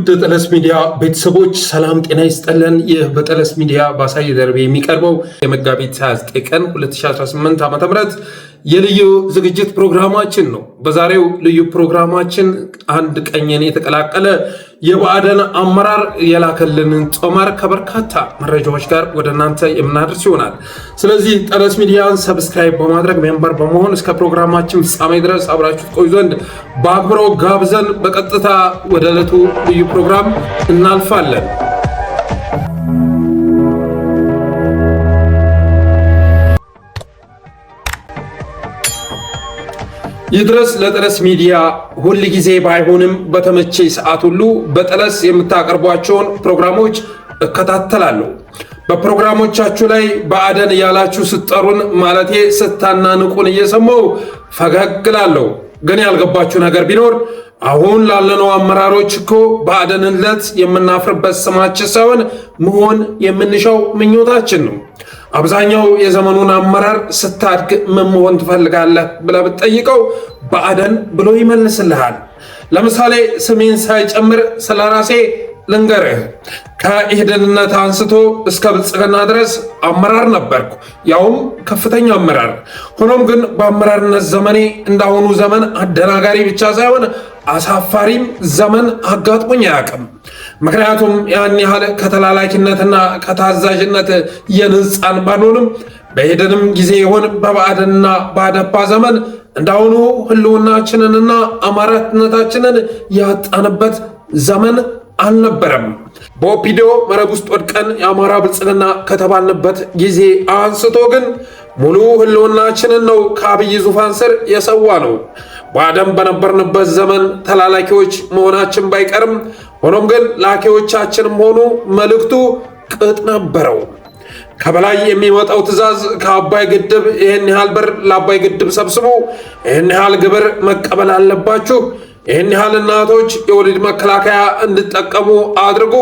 ውድ ጠለስ ሚዲያ ቤተሰቦች ሰላም ጤና ይስጥልን። ይህ በጠለስ ሚዲያ ባሳይ ደርቤ የሚቀርበው የመጋቢት 29 ቀን 2018 ዓ.ም የልዩ ዝግጅት ፕሮግራማችን ነው። በዛሬው ልዩ ፕሮግራማችን አንድ ቀኝን የተቀላቀለ የብአዴን አመራር የላከልንን ጦማር ከበርካታ መረጃዎች ጋር ወደ እናንተ የምናደርስ ይሆናል። ስለዚህ ጠለስ ሚዲያን ሰብስክራይብ በማድረግ ሜምበር በመሆን እስከ ፕሮግራማችን ፍጻሜ ድረስ አብራችሁ ቆዩ ዘንድ በአክብሮት ጋብዘን በቀጥታ ወደ ዕለቱ ልዩ ፕሮግራም እናልፋለን። ይድረስ ለጠለስ ሚዲያ ሁል ጊዜ ባይሆንም በተመቼ ሰዓት ሁሉ በጠለስ የምታቀርቧቸውን ፕሮግራሞች እከታተላለሁ። በፕሮግራሞቻችሁ ላይ ብአዴን ያላችሁ ስትጠሩን ማለቴ ስታናንቁን እየሰማሁ ፈገግ እላለሁ። ግን ያልገባችሁ ነገር ቢኖር አሁን ላለነው አመራሮች እኮ ብአዴንነት የምናፍርበት ስማችን ሳይሆን መሆን የምንሻው ምኞታችን ነው። አብዛኛው የዘመኑን አመራር ስታድግ ምን መሆን ትፈልጋለህ ብለህ ብትጠይቀው ብአዴን ብሎ ይመልስልሃል። ለምሳሌ ስሜን ሳይጨምር ስለራሴ ልንገርህ። ከኢህዴንነት አንስቶ እስከ ብልጽግና ድረስ አመራር ነበርኩ፣ ያውም ከፍተኛ አመራር። ሆኖም ግን በአመራርነት ዘመኔ እንዳሁኑ ዘመን አደናጋሪ ብቻ ሳይሆን አሳፋሪም ዘመን አጋጥሞኝ አያውቅም። ምክንያቱም ያን ያህል ከተላላኪነትና ከታዛዥነት የንጻን ባንሆንም በኢህዴንም ጊዜ ይሆን በብአዴንና በአዴፓ ዘመን እንዳሁኑ ህልውናችንንና አማራነታችንን ያጣንበት ዘመን አልነበረም። በኦፒዲዮ መረብ ውስጥ ወድቀን የአማራ ብልጽግና ከተባልንበት ጊዜ አንስቶ ግን ሙሉ ህልውናችንን ነው ከአብይ ዙፋን ስር የሰዋ ነው። ብአዴን በነበርንበት ዘመን ተላላኪዎች መሆናችን ባይቀርም ሆኖም ግን ላኪዎቻችንም ሆኑ መልእክቱ ቅጥ ነበረው። ከበላይ የሚመጣው ትዕዛዝ ከአባይ ግድብ ይህን ያህል ብር ለአባይ ግድብ ሰብስቡ፣ ይህን ያህል ግብር መቀበል አለባችሁ፣ ይህን ያህል እናቶች የወሊድ መከላከያ እንድጠቀሙ አድርጉ፣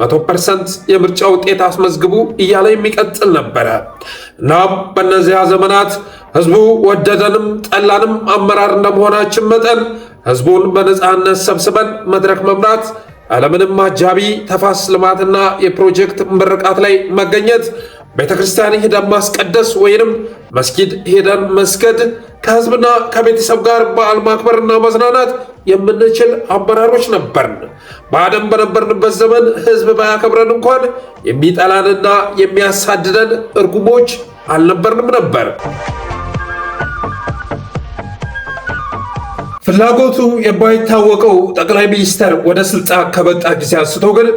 100% የምርጫ ውጤት አስመዝግቡ እያለ የሚቀጥል ነበረ። እናም በእነዚያ ዘመናት ህዝቡ ወደደንም ጠላንም አመራር እንደመሆናችን መጠን ህዝቡን በነፃነት ሰብስበን መድረክ መምራት፣ ያለምንም አጃቢ ተፋሰስ ልማትና የፕሮጀክት ምርቃት ላይ መገኘት፣ ቤተክርስቲያን ሄደን ማስቀደስ ወይንም መስጊድ ሄደን መስገድ፣ ከህዝብና ከቤተሰብ ጋር በዓል ማክበርና መዝናናት የምንችል አመራሮች ነበርን። ብአዴን በነበርንበት ዘመን ህዝብ ባያከብረን እንኳን የሚጠላንና የሚያሳድደን እርጉሞች አልነበርንም ነበር። ፍላጎቱ የማይታወቀው ጠቅላይ ሚኒስትር ወደ ስልጣን ከመጣ ጊዜ አንስቶ ግን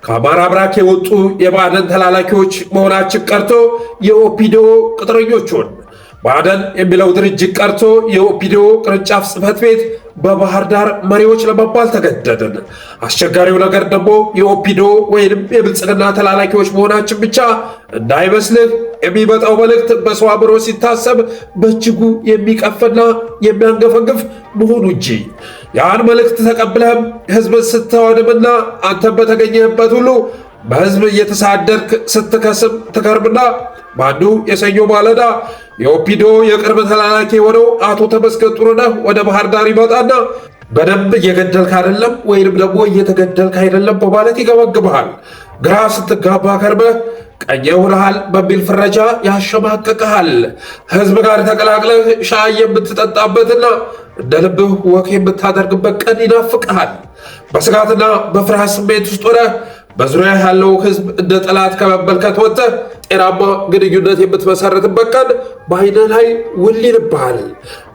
ከአማራ ብራክ የወጡ የብአዴን ተላላኪዎች መሆናችን ቀርቶ የኦፒዲዮ ቅጥረኞች ሆን። ብአዴን የሚለው ድርጅት ቀርቶ የኦፒዲዮ ቅርንጫፍ ጽሕፈት ቤት በባህር ዳር መሪዎች ለመባል ተገደድን። አስቸጋሪው ነገር ደግሞ የኦፒዲዮ ወይንም የብልጽግና ተላላኪዎች መሆናችን ብቻ እንዳይመስልህ የሚመጣው መልእክት በሰው አእምሮ ሲታሰብ በእጅጉ የሚቀፍና የሚያንገፈግፍ መሆኑ እንጂ ያን መልእክት ተቀብለህም ህዝብ ስትወድምና አንተ በተገኘህበት ሁሉ በህዝብ እየተሳደድክ ስትከስም ትከርምና በአንዱ የሰኞ ማለዳ የኦፒዲዮ የቅርብ ተላላኪ የሆነው አቶ ተመስገን ጥሩነህ ወደ ባህር ዳር ይመጣና በደንብ እየገደልክ አይደለም ወይንም ደግሞ እየተገደልክ አይደለም በማለት ይገመግምሃል። ግራ ስትጋባ ከርመህ ቀኝ ሆነሃል በሚል ፍረጃ ያሸማቅቅሃል። ህዝብ ጋር ተቀላቅለህ ሻይ የምትጠጣበትና እንደ ልብህ ወክ የምታደርግበት ቀን ይናፍቅሃል። በስጋትና በፍርሃት ስሜት ውስጥ ሆነህ በዙሪያ ያለው ህዝብ እንደ ጠላት ከመመልከት ወጥተህ ጤናማ ግንኙነት የምትመሰርትበት ቀን በዓይንህ ላይ ውል ይልብሃል።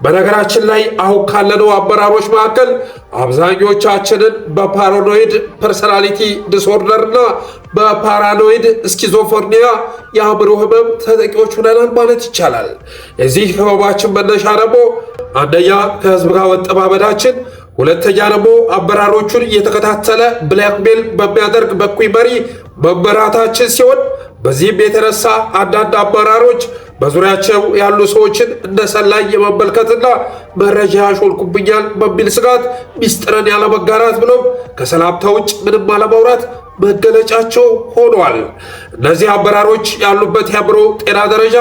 በነገራችን ላይ አሁን ካለነው አመራሮች መካከል አብዛኞቻችንን በፓራኖይድ ፐርሰናሊቲ ዲስኦርደርና በፓራኖይድ ስኪዞፍሬኒያ የአእምሮ ህመም ተጠቂዎች ሆነናል ማለት ይቻላል። የዚህ ህመማችን መነሻ ደግሞ አንደኛ ከህዝብ ጋር መጠማመዳችን፣ ሁለተኛ ደግሞ አመራሮቹን እየተከታተለ ብላክሜል በሚያደርግ በኩይ መሪ መመራታችን ሲሆን በዚህም የተነሳ አንዳንድ አመራሮች በዙሪያቸው ያሉ ሰዎችን እንደ ሰላይ የመመልከትና መረጃ ያሾልኩብኛል በሚል ስጋት ሚስጥርን ያለመጋራት ብሎም ከሰላምታ ውጭ ምንም አለማውራት መገለጫቸው ሆኗል። እነዚህ አመራሮች ያሉበት የአእምሮ ጤና ደረጃ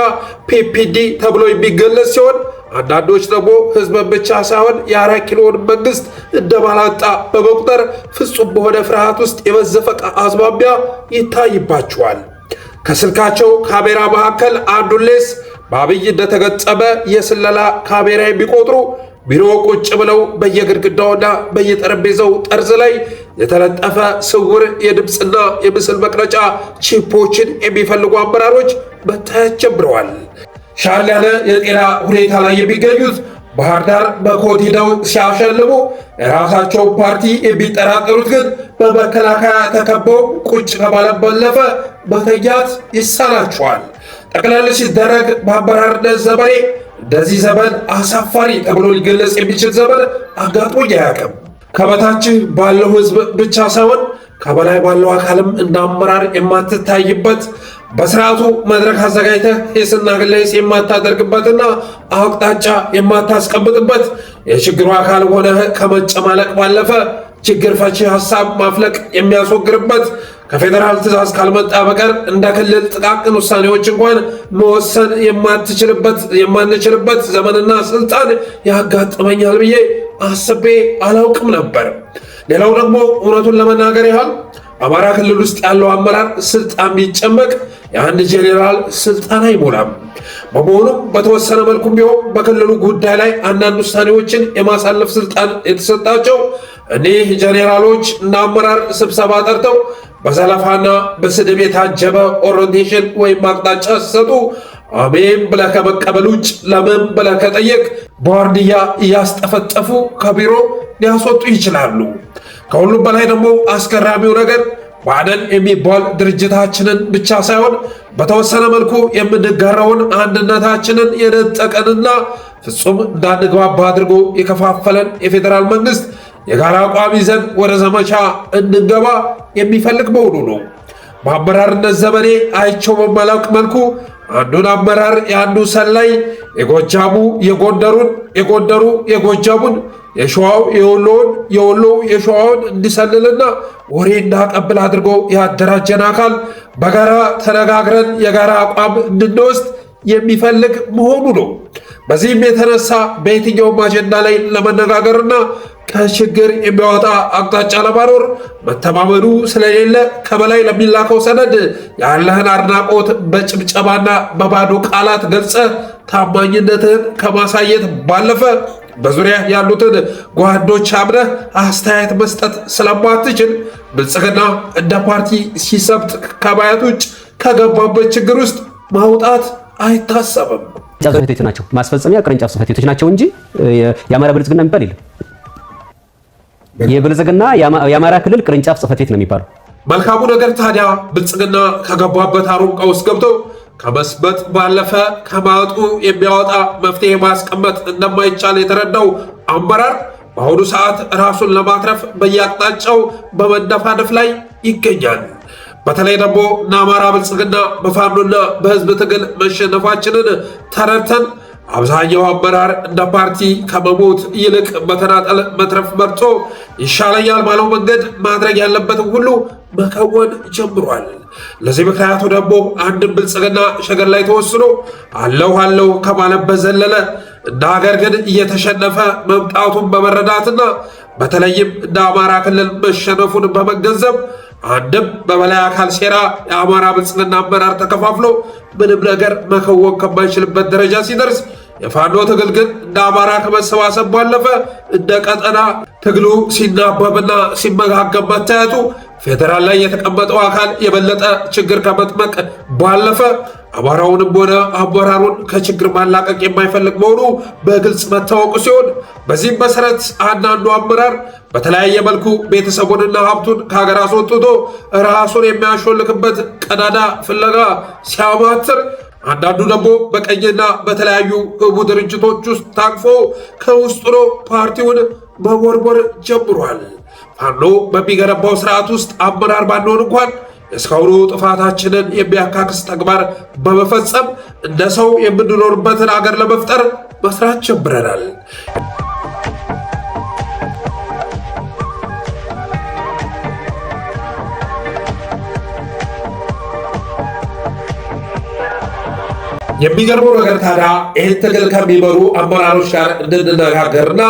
ፒፒዲ ተብሎ የሚገለጽ ሲሆን አንዳንዶች ደግሞ ህዝብ ብቻ ሳይሆን የ4 ኪሎን መንግስት እንደባላጣ በመቁጠር ፍጹም በሆነ ፍርሃት ውስጥ የመዘፈቅ አዝማሚያ ይታይባቸዋል። ከስልካቸው ካሜራ መካከል አንዱን በአብይ እንደተገጠመ የስለላ ካሜራ የሚቆጥሩ ቢሮ ቁጭ ብለው በየግድግዳውና በየጠረጴዛው ጠርዝ ላይ የተለጠፈ ስውር የድምፅና የምስል መቅረጫ ቺፖችን የሚፈልጉ አመራሮች መታየት ጀምረዋል። ሻል ያለ የጤና ሁኔታ ላይ የሚገኙት ባህር ዳር በኮድ ሄደው ሲያሸልሙ የራሳቸው ፓርቲ የሚጠራጠሩት ግን በመከላከያ ተከበው ቁጭ ከማለት ባለፈ መተኛት ይሳናቸዋል። ጠቅላላ ሲደረግ በአመራርነት ዘመኔ እንደዚህ ዘመን አሳፋሪ ተብሎ ሊገለጽ የሚችል ዘመን አጋጥሞኝ አያውቅም። ከበታች ባለው ህዝብ ብቻ ሳይሆን ከበላይ ባለው አካልም እንደ አመራር የማትታይበት በስርዓቱ መድረክ አዘጋጅተህ ሂስና ግለሂስ የማታደርግበትና አቅጣጫ የማታስቀምጥበት የችግሩ አካል ሆነህ ከመጨማለቅ ባለፈ ችግር ፈቺ ሀሳብ ማፍለቅ የሚያስወግርበት ከፌዴራል ትዕዛዝ ካልመጣ በቀር እንደ ክልል ጥቃቅን ውሳኔዎች እንኳን መወሰን የማንችልበት ዘመንና ስልጣን ያጋጥመኛል ብዬ አስቤ አላውቅም ነበር። ሌላው ደግሞ እውነቱን ለመናገር ያህል አማራ ክልል ውስጥ ያለው አመራር ስልጣን ቢጨመቅ የአንድ ጄኔራል ስልጣን አይሞላም። በመሆኑም በተወሰነ መልኩም ቢሆን በክልሉ ጉዳይ ላይ አንዳንድ ውሳኔዎችን የማሳለፍ ስልጣን የተሰጣቸው እኒህ ጄኔራሎች እንደ አመራር ስብሰባ ጠርተው በዘለፋና በስድብ የታጀበ ኦሪንቴሽን ወይም አቅጣጫ ሲሰጡ አሜን ብለህ ከመቀበል ውጭ ለምን ብለህ ከጠየቅ በዋርድያ እያስጠፈጠፉ ከቢሮ ሊያስወጡ ይችላሉ። ከሁሉም በላይ ደግሞ አስገራሚው ነገር ብአዴን የሚባል ድርጅታችንን ብቻ ሳይሆን በተወሰነ መልኩ የምንጋራውን አንድነታችንን የነጠቀንና ፍጹም እንዳንግባባ አድርጎ የከፋፈለን የፌዴራል መንግስት የጋራ አቋም ይዘን ወደ ዘመቻ እንድንገባ የሚፈልግ መሆኑ ነው። በአመራርነት ዘመኔ አይቸው በማላውቅ መልኩ አንዱን አመራር የአንዱ ሰላይ፣ የጎጃሙ የጎንደሩን፣ የጎንደሩ የጎጃሙን፣ የሸዋው የወሎውን፣ የወሎው የሸዋውን እንዲሰልልና ወሬ እንዳቀብል አድርጎ ያደራጀን አካል በጋራ ተነጋግረን የጋራ አቋም እንድንወስድ የሚፈልግ መሆኑ ነው። በዚህም የተነሳ በየትኛውም አጀንዳ ላይ ለመነጋገርና ከችግር የሚያወጣ አቅጣጫ ለማኖር መተማመኑ ስለሌለ ከበላይ ለሚላከው ሰነድ ያለህን አድናቆት በጭብጨባና በባዶ ቃላት ገልጸ ታማኝነትህን ከማሳየት ባለፈ በዙሪያ ያሉትን ጓዶች አምነህ አስተያየት መስጠት ስለማትችል ብልጽግና እንደ ፓርቲ ሲሰብጥ ከማየት ውጭ ከገባበት ችግር ውስጥ ማውጣት አይታሰብም። ጽሕፈት ቤቶች ናቸው ማስፈጸሚያ ቅርንጫፍ ጽሕፈት ቤቶች ናቸው እንጂ የአማራ ብልጽግና የሚባል የለም። የብልጽግና የአማራ ክልል ቅርንጫፍ ጽሕፈት ቤት ነው የሚባለው። መልካሙ ነገር ታዲያ ብልጽግና ከገባበት አሮንቃ ውስጥ ገብቶ ከመስበጥ ባለፈ ከማጡ የሚያወጣ መፍትሄ ማስቀመጥ እንደማይቻል የተረዳው አመራር በአሁኑ ሰዓት ራሱን ለማትረፍ በየአቅጣጫው በመደፋደፍ ላይ ይገኛል። በተለይ ደግሞ አማራ ብልጽግና በፋኖና በህዝብ ትግል መሸነፋችንን ተረድተን አብዛኛው አመራር እንደ ፓርቲ ከመሞት ይልቅ በተናጠል መትረፍ መርጦ ይሻለኛል ባለው መንገድ ማድረግ ያለበትን ሁሉ መከወን ጀምሯል። ለዚህ ምክንያቱ ደግሞ አንድም ብልጽግና ሸገር ላይ ተወስኖ አለሁ ከማለት በዘለለ እንደ ሀገር ግን እየተሸነፈ መምጣቱን በመረዳትና በተለይም እንደ አማራ ክልል መሸነፉን በመገንዘብ አንድም በበላይ አካል ሴራ የአማራ ብልጽግና አመራር ተከፋፍሎ ምንም ነገር መከወን ከማይችልበት ደረጃ ሲደርስ የፋኖ ትግል ግን እንደ አማራ ከመሰባሰብ ባለፈ እንደ ቀጠና ትግሉ ሲናበብና ሲመጋገብ መታየቱ ፌዴራል ላይ የተቀመጠው አካል የበለጠ ችግር ከመጥመቅ ባለፈ አማራውንም ሆነ አመራሩን ከችግር ማላቀቅ የማይፈልግ መሆኑ በግልጽ መታወቁ ሲሆን በዚህም መሰረት አንዳንዱ አመራር በተለያየ መልኩ ቤተሰቡንና ሀብቱን ከሀገር አስወጥቶ ራሱን የሚያሾልክበት ቀዳዳ ፍለጋ ሲያማትር፣ አንዳንዱ ደግሞ በቀኝና በተለያዩ ህቡ ድርጅቶች ውስጥ ታቅፎ ከውስጡ ነው ፓርቲውን መቦርቦር ጀምሯል። ፋኖ በሚገነባው ስርዓት ውስጥ አመራር ባንሆን እንኳን እስካሁኑ ጥፋታችንን የሚያካክስ ተግባር በመፈጸም እንደ ሰው የምንኖርበትን አገር ለመፍጠር መስራት ጀምረናል። የሚገርመው ነገር ታዲያ ይህን ትግል ከሚመሩ አመራሮች ጋር እንድንነጋገርና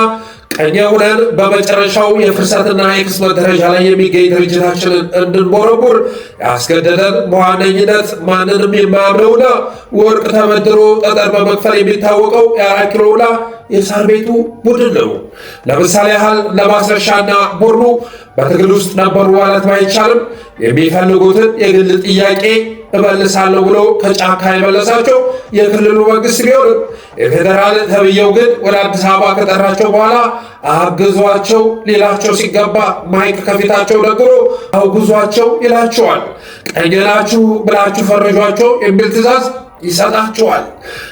ቀኛ ሆነን በመጨረሻው የፍርሰትና የክስመት ደረጃ ላይ የሚገኝ ድርጅታችንን እንድንቦረቡር ያስገደደን በዋነኝነት ማንንም የማያምነውና ወርቅ ተበድሮ ጠጠር በመክፈል የሚታወቀው የ4 ኪሎ ውላ የሳር ቤቱ ቡድን ነው። ለምሳሌ ያህል ለማስረሻና ቦርኑ በትግል ውስጥ ነበሩ ማለት ባይቻልም የሚፈልጉትን የግል ጥያቄ እመልሳለሁ ብሎ ከጫካ የመለሳቸው የክልሉ መንግስት ቢሆንም የፌዴራል ተብዬው ግን ወደ አዲስ አበባ ከጠራቸው በኋላ አግዟቸው ሊላቸው ሲገባ ማይክ ከፊታቸው ነግሮ አውግዟቸው ይላቸዋል። ቀኝ ናችሁ ብላችሁ ፈረጇቸው የሚል ትእዛዝ ይሰጣቸዋል።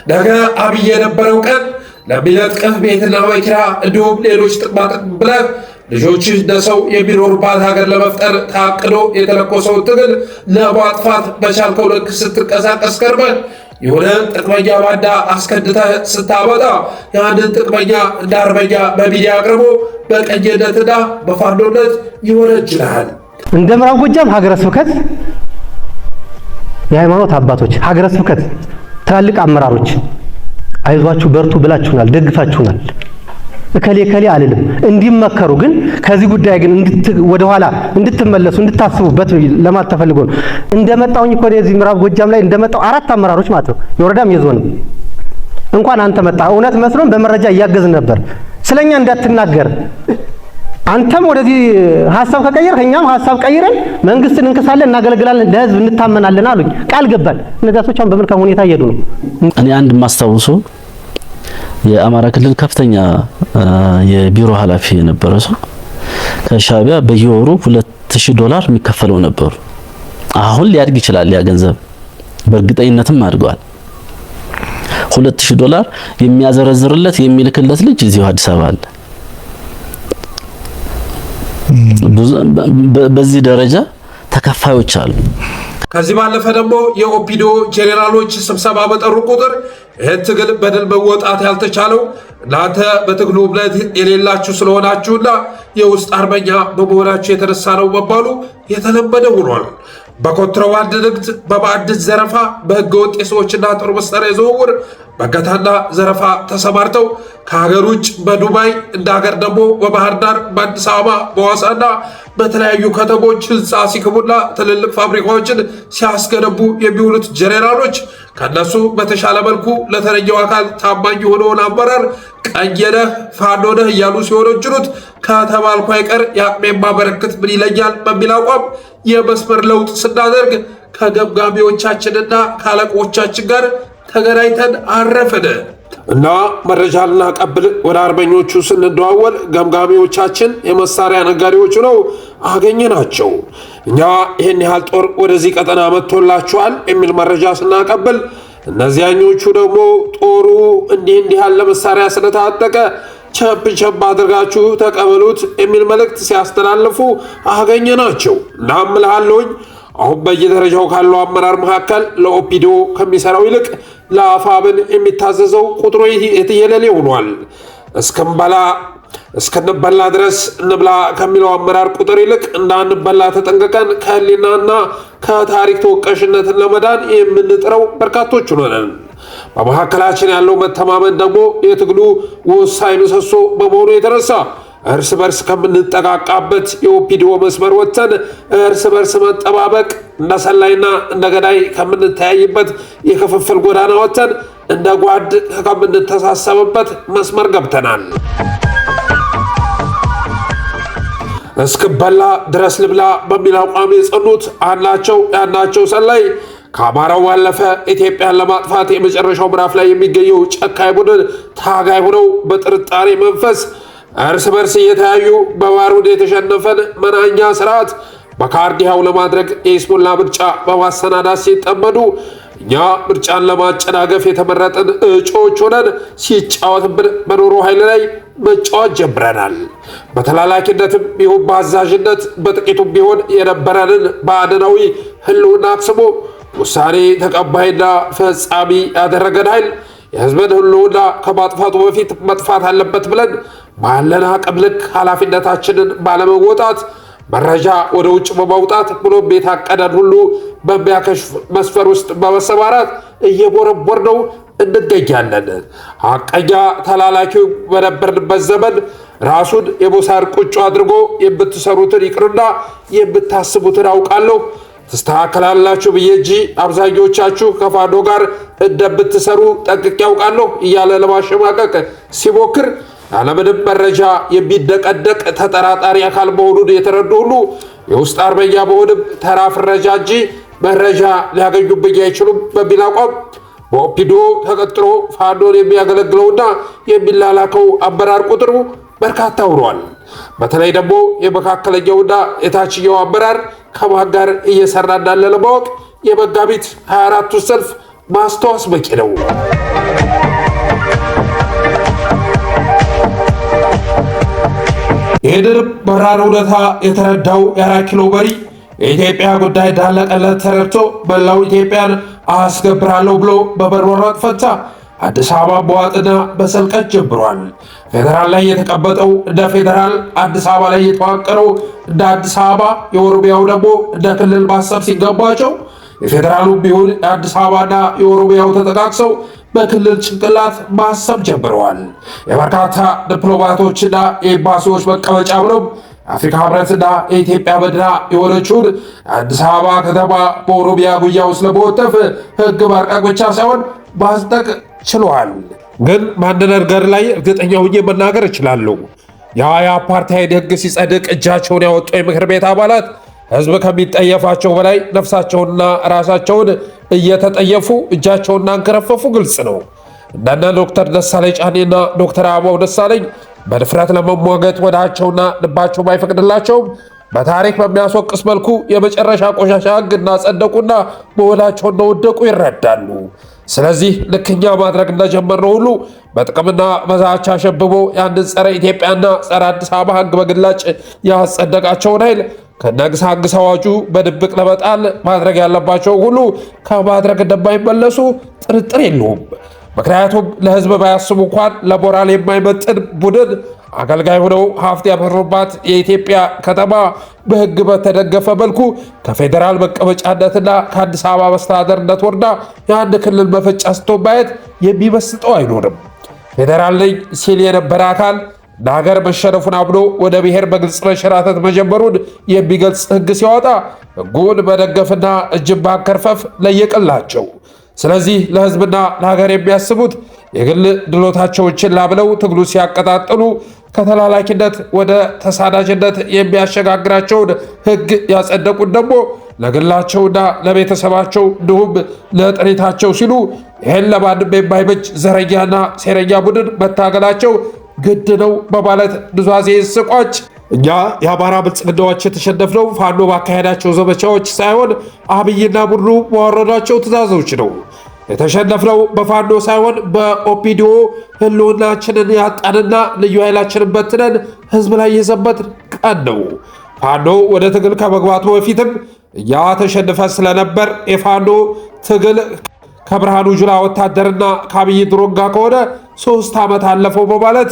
ነገ አብይ የነበረው ቀን ለሚነጥቅህ ቤትና መኪና እንዲሁም ሌሎች ጥቅማጥቅም ብለህ ልጆችህ እንደ ሰው የሚኖሩባት ሀገር ለመፍጠር ታቅዶ የተለኮሰውን ትግል ለማጥፋት በቻልከው ልክ ስትንቀሳቀስ ከርመህ የሆነ ጥቅመኛ ባንዳ አስከድተህ ስታመጣ ያንን ጥቅመኛ እንደ አርበኛ በሚዲያ አቅርቦ በቀኝነትና በፋኖነት ይወነጅልሃል። እንደ ምዕራብ ጎጃም ሀገረ ስብከት የሃይማኖት አባቶች፣ ሀገረ ስብከት ትላልቅ አመራሮች አይዟችሁ በርቱ ብላችሁናል፣ ደግፋችሁናል። እከሌ አልልም እንዲመከሩ ግን ከዚህ ጉዳይ ግን ወደኋላ እንድትመለሱ እንድታስቡበት ለማለት ተፈልጎ ነው። እንደመጣውኝ እኮ እዚህ ምዕራብ ጎጃም ላይ እንደመጣው 4 አመራሮች ማለት ነው የወረዳም የዞንም እንኳን አንተ መጣ እውነት መስሎን በመረጃ እያገዝን ነበር። ስለኛ እንዳትናገር አንተም ወደዚህ ሐሳብ ከቀየርክ እኛም ሐሳብ ቀይረን መንግስትን እንከሳለን፣ እናገለግላለን፣ ለህዝብ እንታመናለን አሉኝ። ቃል ገባን። እነዚያ ሰዎች አሁን በመልካም ሁኔታ እየሄዱ ነው። እኔ አንድ ማስታውሰው የአማራ ክልል ከፍተኛ የቢሮ ኃላፊ የነበረ ሰው ከሻዕቢያ በየወሩ $2000 የሚከፈለው ነበሩ። አሁን ሊያድግ ይችላል ያ ገንዘብ በእርግጠኝነትም አድጓል። $2000 የሚያዘረዝርለት የሚልክለት ልጅ እዚሁ አዲስ አበባ አለ። በዚህ ደረጃ ተከፋዮች አሉ። ከዚህ ባለፈ ደግሞ የኦፒዶ ጄኔራሎች ስብሰባ በጠሩ ቁጥር ይህን ትግል በድል መወጣት ያልተቻለው እናንተ በትግሉ እምነት የሌላችሁ ስለሆናችሁና የውስጥ አርበኛ በመሆናችሁ የተነሳ ነው መባሉ የተለመደ ሆኗል። በኮንትሮባንድ ንግድ፣ በማዕድን ዘረፋ፣ በህገወጥ የሰዎችና ጦር መሳሪያ ዝውውር፣ በእገታና ዘረፋ ተሰማርተው ከሀገር ውጭ በዱባይ እንደ ሀገር ደግሞ በባህር ዳር፣ በአዲስ አበባ፣ በሐዋሳና በተለያዩ ከተሞች ህንፃ ሲክቡና ትልልቅ ፋብሪካዎችን ሲያስገነቡ የሚውሉት ጄኔራሎች ከነሱ በተሻለ መልኩ ለተረኛው አካል ታማኝ የሆነውን አመራር ቀየነህ ፋኖነህ እያሉ ሲወነጅሉት ከተባልኩ አይቀር የአቅሜን ማበረከት ምን ይለኛል በሚል አቋም የመስመር ለውጥ ስናደርግ ከገምጋሚዎቻችንና ከአለቆቻችን ጋር ተገናኝተን አረፍን እና መረጃ ልናቀብል ወደ አርበኞቹ ስንደዋወል ገምጋሚዎቻችን የመሳሪያ ነጋዴዎቹ ነው አገኘናቸው። እኛ ይህን ያህል ጦር ወደዚህ ቀጠና መጥቶላችኋል የሚል መረጃ ስናቀብል እነዚያኞቹ ደግሞ ጦሩ እንዲህ ያለ መሳሪያ ስለታጠቀ ቸብ አድርጋችሁ ተቀበሉት የሚል መልእክት ሲያስተላልፉ አገኘናቸው። እናም እልሃለሁኝ አሁን በየደረጃው ካለው አመራር መካከል ለኦፒዶ ከሚሰራው ይልቅ ለአፋብን የሚታዘዘው ቁጥሩ የትየለሌ ሆኗል። እስክንበላ ድረስ እንብላ ከሚለው አመራር ቁጥር ይልቅ እንዳንበላ ተጠንቅቀን ከህሊናና ከታሪክ ተወቃሽነትን ለመዳን የምንጥረው በርካቶች ሆነን በመካከላችን ያለው መተማመን ደግሞ የትግሉ ወሳኝ ምሰሶ በመሆኑ የተነሳ እርስ በርስ ከምንጠቃቃበት የኦፒዲዮ መስመር ወጥተን እርስ በርስ መጠባበቅ እንደ ሰላይና እንደ ገዳይ ከምንተያይበት የክፍፍል ጎዳና ወጥተን እንደ ጓድ ከምንተሳሰብበት መስመር ገብተናል። እስክበላ ድረስ ልብላ በሚል አቋም የጸኑት ያናቸው ሰላይ ከአማራው ባለፈ ኢትዮጵያን ለማጥፋት የመጨረሻው ምዕራፍ ላይ የሚገኘው ጨካኝ ቡድን ታጋይ ሆነው በጥርጣሬ መንፈስ እርስ በርስ እየተያዩ በባሩድ የተሸነፈን መናኛ ስርዓት በካርዲያው ለማድረግ የይስሙላ ምርጫ በማሰናዳት ሲጠመዱ እኛ ምርጫን ለማጨናገፍ የተመረጥን እጩዎች ሆነን ሲጫወትብን በኖሮ ኃይል ላይ መጫወት ጀምረናል። በተላላኪነትም ቢሆን በአዛዥነት በጥቂቱም ቢሆን የነበረንን በአድናዊ ህልውና አክስሞ ውሳኔ ተቀባይና ፈጻሚ ያደረገን ኃይል የህዝብን ህልውና ከማጥፋቱ በፊት መጥፋት አለበት ብለን ባለን አቅም ልክ ኃላፊነታችንን ባለመወጣት መረጃ ወደ ውጭ በማውጣት ብሎም የታቀደን ሁሉ በሚያከሽፍ መስፈር ውስጥ በመሰማራት እየቦረቦርነው እንገኛለን። ሐቀኛ ተላላኪው በነበርንበት ዘመን ራሱን የሞሳድ ቁጭ አድርጎ የምትሰሩትን ይቅርና የምታስቡትን አውቃለሁ ተስተካከላላችሁ ብዬ እንጂ አብዛኞቻችሁ ከፋኖ ጋር እንደምትሰሩ ጠንቅቄ ያውቃለሁ እያለ ለማሸማቀቅ ሲሞክር ያለምንም መረጃ የሚደቀደቅ ተጠራጣሪ አካል መሆኑን የተረዱ ሁሉ የውስጥ አርበኛ መሆንም ተራ ፍረጃ እንጂ መረጃ ሊያገኙብኝ አይችሉም በሚል አቋም በኦፒዶ ተቀጥሮ ፋኖን የሚያገለግለውና የሚላላከው አመራር ቁጥሩ በርካታ ሆኗል። በተለይ ደግሞ የመካከለኛውና የታችኛው አመራር ከማን ጋር እየሰራ እንዳለ ለማወቅ የመጋቢት 24ቱ ሰልፍ ማስታወስ በቂ ነው። ይህንን መራር እውነታ የተረዳው የ4 ኪሎ መሪ የኢትዮጵያ ጉዳይ እንዳለቀለት ተረድቶ መላው ኢትዮጵያን አስገብራለሁ ብሎ በመሯሯጥ ፈንታ አዲስ አበባ በዋጥና በሰልቀት ጀምሯል። ፌዴራል ላይ የተቀመጠው እንደ ፌዴራል፣ አዲስ አበባ ላይ የተዋቀረው እንደ አዲስ አበባ፣ የኦሮሚያው ደግሞ እንደ ክልል ማሰብ ሲገባቸው የፌዴራሉ ቢሆን የአዲስ አበባና የኦሮሚያው ተጠቃቅሰው በክልል ጭንቅላት ማሰብ ጀምረዋል። የበርካታ ዲፕሎማቶችና የኤምባሲዎች መቀመጫ ብሎም የአፍሪካ ህብረትና የኢትዮጵያ መዲና የሆነችውን አዲስ አበባ ከተማ በኦሮሚያ ጉያ ውስጥ ለመወተፍ ህግ ማርቀቅ ብቻ ሳይሆን ማጽደቅ ችለዋል። ግን በአንድ ነገር ላይ እርግጠኛ ሆኜ መናገር እችላለሁ። የአፓርታይድ ህግ ሲጸድቅ እጃቸውን ያወጡ የምክር ቤት አባላት ህዝብ ከሚጠየፋቸው በላይ ነፍሳቸውንና ራሳቸውን እየተጠየፉ እጃቸውና አንከረፈፉ ግልጽ ነው። እንደነ ዶክተር ደሳለኝ ጫኔና ዶክተር አበባው ደሳለኝ በድፍረት ለመሟገት ወዳቸውና ልባቸው ባይፈቅድላቸውም በታሪክ በሚያስወቅስ መልኩ የመጨረሻ ቆሻሻ ህግ እናጸደቁና በወዳቸው እንደወደቁ ይረዳሉ። ስለዚህ ልክኛ ማድረግ እንደጀመርነው ሁሉ በጥቅምና በዛቻ ሸብቦ ያንን ጸረ ኢትዮጵያና ጸረ አዲስ አበባ ህግ በግላጭ ያጸደቃቸውን ኃይል ከነግሳግስ አዋጁ በድብቅ ለመጣል ማድረግ ያለባቸው ሁሉ ከማድረግ እንደማይመለሱ ጥርጥር የለውም። ምክንያቱም ለህዝብ ባያስቡ እንኳን ለሞራል የማይመጥን ቡድን አገልጋይ ሆነው ሀብት ያፈሩባት የኢትዮጵያ ከተማ በህግ በተደገፈ መልኩ ከፌዴራል መቀመጫነትና ከአዲስ አበባ መስተዳደርነት ወርዳ የአንድ ክልል መፈጫ ስትሆን ማየት የሚመስጠው አይኖርም። ፌዴራል ነኝ ሲል የነበረ አካል ለሀገር መሸነፉን አምኖ ወደ ብሔር በግልጽ መሸራተት መጀመሩን የሚገልጽ ህግ ሲያወጣ ህጉን መደገፍና እጅን ማከርፈፍ ለየቅላቸው። ስለዚህ ለህዝብና ለሀገር የሚያስቡት የግል ድሎታቸውን ችላ ብለው ትግሉ ሲያቀጣጥሉ ከተላላኪነት ወደ ተሳዳጅነት የሚያሸጋግራቸውን ህግ ያጸደቁት ደግሞ ለግላቸውና ለቤተሰባቸው እንዲሁም ለጥሪታቸው ሲሉ ይህን ለማንም የማይበጅ ዘረኛና ሴረኛ ቡድን መታገላቸው ግድ ነው በማለት ኑዛዜ ስቋጭ እኛ የአማራ ብልጽግናዎች የተሸነፍነው ፋኖ ባካሄዳቸው ዘመቻዎች ሳይሆን አብይና ቡድኑ በወረዷቸው ትእዛዞች ነው። የተሸነፍነው በፋኖ ሳይሆን በኦፒዲዮ ህልውናችንን ያጣንና ልዩ ኃይላችንን በትነን ህዝብ ላይ የዘበት ቀን ነው። ፋኖ ወደ ትግል ከመግባቱ በፊትም እኛ ተሸንፈን ስለነበር የፋኖ ትግል ከብርሃኑ ጁላ ወታደርና ከአብይ ድሮን ጋር ከሆነ 3 ዓመት አለፈው በማለት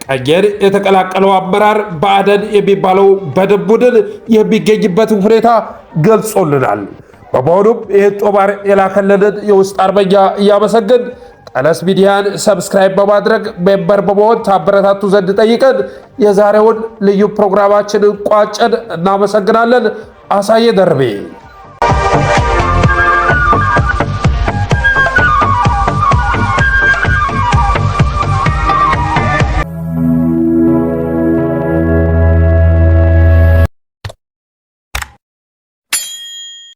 ቀየር የተቀላቀለው አመራር ብአዴን የሚባለው በደም ቡድን የሚገኝበትን ሁኔታ ገልጾልናል። በመሆኑም ይህን ጦማር የላከልንን የውስጥ አርበኛ እያመሰገን ጠለስ ሚዲያን ሰብስክራይብ በማድረግ ሜምበር በመሆን ታበረታቱ ዘንድ ጠይቀን የዛሬውን ልዩ ፕሮግራማችንን ቋጨን። እናመሰግናለን። አሳየ ደርቤ